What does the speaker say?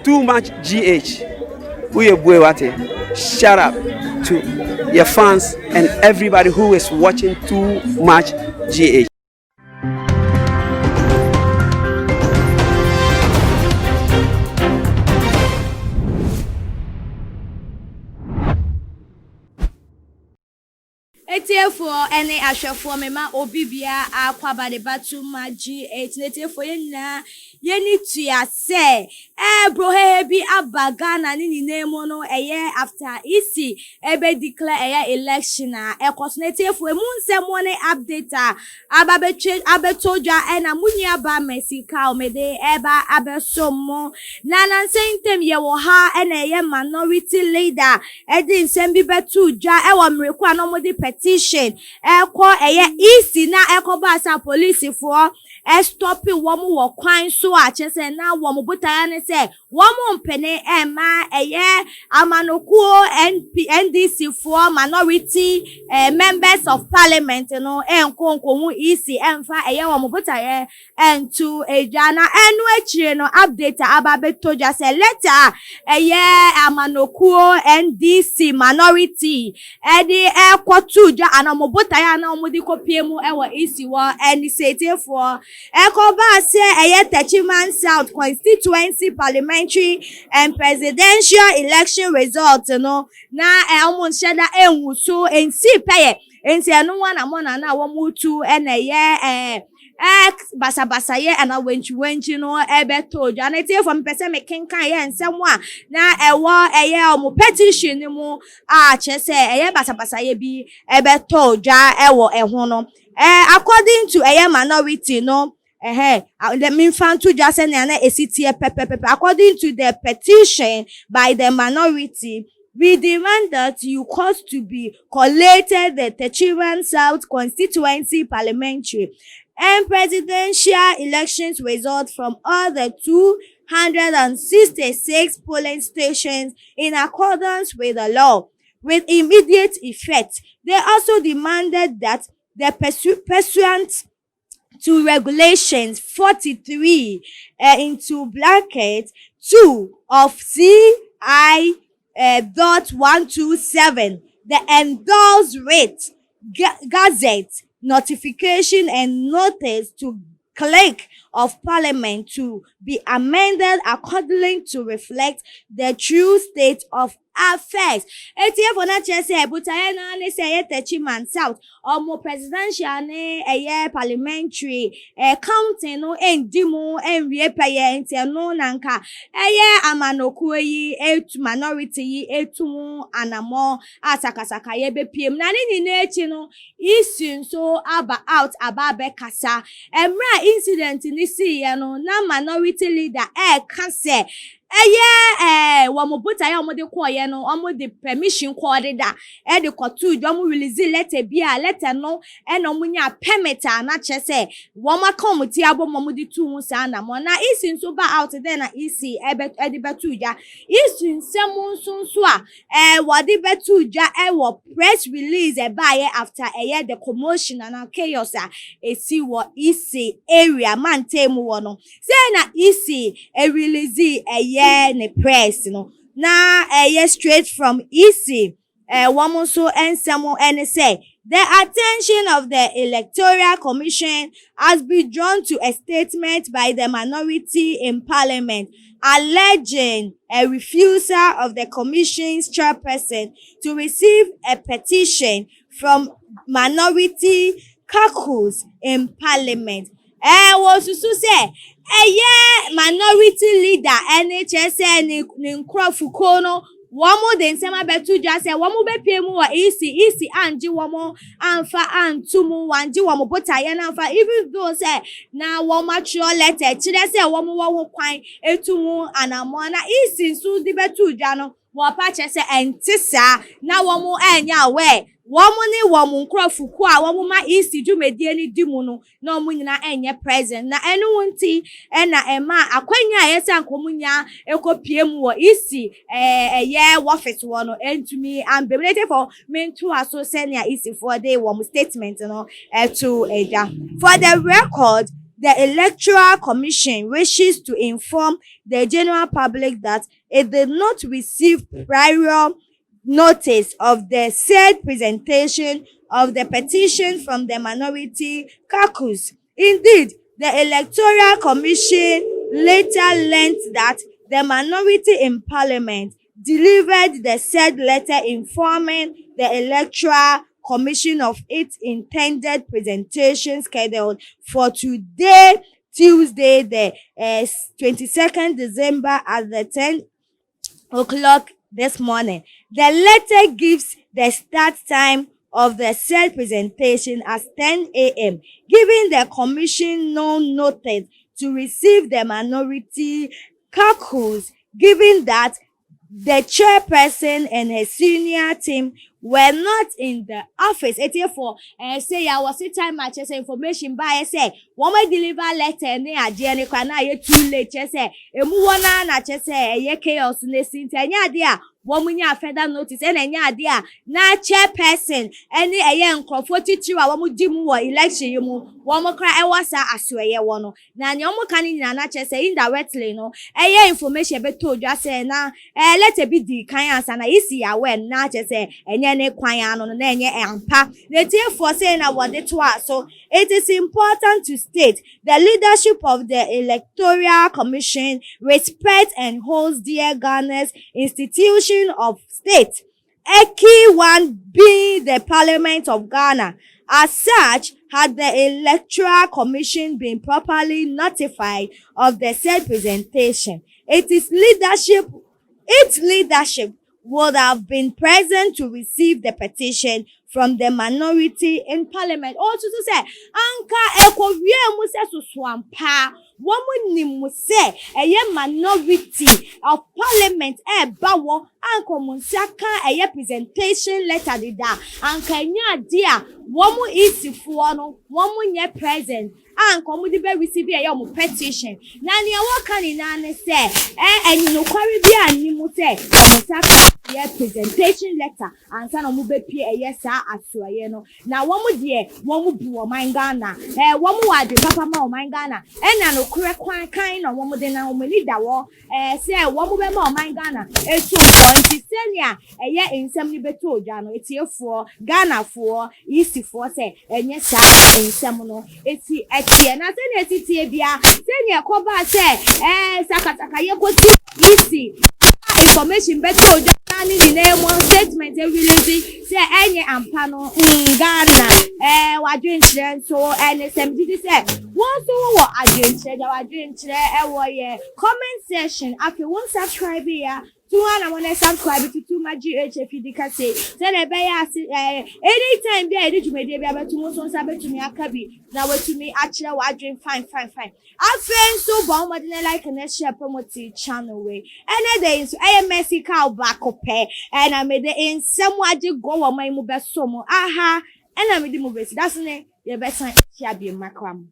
Too much GH. Shout out to your fans and everybody who is watching Too Much GH. for any asha for mema obibia akwaba de batuma GH nete for yeni tuya se bro bi abaga na ni name no eye after isi ebe declare election nete for munse money update abetodwa na munya ba mesika omede eba abesomo na sentem ye wo ha na eye minority leader edi nsem bi betudwa wo mreku anomodi petition eko eye isi na eko ba sa police for stopping womu wo kwan so a chese na womu butaya ne se womu mpene ma eye amanokuo NDC for minority members of parliament no enkonkomu isi emfa eye womu butaya entu ejana enu echire no update ababetoja se letter eye amanokuo NDC minority edi ekotuja anomu butaya na omudi kopiemu ewa isi wo enisete for Ekoba se eye Techiman South constituency parliamentary and presidential election results no na omun sheda enwuso ensi peye ensi anu wana mona na womutu eye basa ye ana wenchi no ebe told and it from person making kan ye nsem a na ewo eye omo petition ni mu a chese eye basa ye bi ebe told ewo eho no according to eye minority no let me find to just say na esitie pepe according to the petition by the minority. We demand that you cause to be collated the Techiman South constituency parliamentary and presidential elections results from all the 266 polling stations in accordance with the law with immediate effect. They also demanded that the pursuant to regulations 43 into bracket 2 of CI .127, the endorsed rate gazette notification and notice to clerk of parliament to be amended accordingly to reflect the true state of affairs. Etie for na chese butaye na ne say Techiman South omo presidential ne eye parliamentary counting no endimu enwie peye enti no nanka eye amanoku yi etu minority yi etu anamo atakasaka ye bepiem na ni na echi no issue so out ababe kasa emra incident ni si ye no na minority leader kase womo butaya omo de koye no omo de permission code da de kotu do omo release letter bia letter no na omo nya permit na chese womo committee abomo de tu hu sa na mo na isi so ba out there na isi de betuja isi nsem nso a wo de betuja wo press release ba ye after the commotion and chaos esi wo isi area mantemu wo no say na isi release ne press no na straight from EC woman so ensemo and say the attention of the Electoral Commission has been drawn to a statement by the minority in Parliament alleging a refusal of the Commission's chairperson to receive a petition from minority caucus in Parliament. Wosusu say minority leader NHS ni nkrofuko no womo de nsema betu just say womo bepiemu wa isi anji womo anfa antumu wanji womo botaye na anfa even though say na womo actual letter chire say womo wo kwan etumu anamo na isi nsu di betu ja no wo pa che say entisa na womo enya we womo ni womo nkrofuko a womo ma isi dwumedie ni dimu no na omo nyina enye present na enu wonti na ema akwanya yesa nkomunya ekopiemu wo isi office wo no entumi ambemlete for mentu aso senior isi for the womo statement no to eja for the record the Electoral Commission wishes to inform the general public that it did not receive prior notice of the said presentation of the petition from the minority caucus. Indeed, the Electoral Commission later learnt that the minority in parliament delivered the said letter informing the Electoral Commission of its intended presentation scheduled for today, Tuesday, the 22nd December at the 10 o'clock this morning. The letter gives the start time of the said presentation as 10 a.m., giving the commission no notice to receive the minority caucus, given that the chairperson and her senior team were not in the office. Therefore, say I was a time match information by say woman deliver letter ne ade ne kwa na ye too late say emu wona na say ye chaos ne sintanya ade a womunya further notice and enya ade a na chairperson ene eye nkrofo titiri a womu di mu wo election yi mu womu kra e wasa asoye wo no na ne omu kan nyina na say indirectly no eye information be to dwa say na letter bi di kan ansa na isi ya we na say enye ne kwan ano no na enye ampa na therefore say na wode to so it is important to state the leadership of the Electoral Commission respects and holds dear Ghana's institution of state, a key one being the Parliament of Ghana. As such, had the Electoral Commission been properly notified of the said presentation, its leadership would have been present to receive the petition from the minority in parliament. Also to say, anka ekwowie mu se sosoampa, womu ni mu se eye minority of parliament ba wo anko mu nsaka eye presentation letter dida anka nya dia womu isifo no womu nye present anko mu di be receive eye mu petition na ne waka ni na ne se enyi kwari bia ni mu se mu saka ye presentation letter ansa na mu be pie eye sa asoye no na womu de womu bu oman Ghana womu wade papa ma oman Ghana ena no kure kwan kan na womu de na womu leader wo say womu be ma oman Ghana etu nti senia eye ensem ni beto odwa no etiefo Ghana fo isifo say enye sa ensem no eti na senia titie bia senia koba say sakataka ye koti isi information beto odwa ni the name one statement release say enye ampa no Ghana wadwen kire so NSM did say won so wo adwen kire ja wadwen kire wo ye comment section afi won subscribe ya I want to subscribe to my GHF Dikase. Then I buy anytime there did you may be able to most sabbat to me akabi. Now to me actually watching fine. I feel so bomb like a share promote channel way. And days I am messy cow back up and I made the in somewhat go on my mobile somo. Aha, and I made the movie. That's it. The best shall be macram.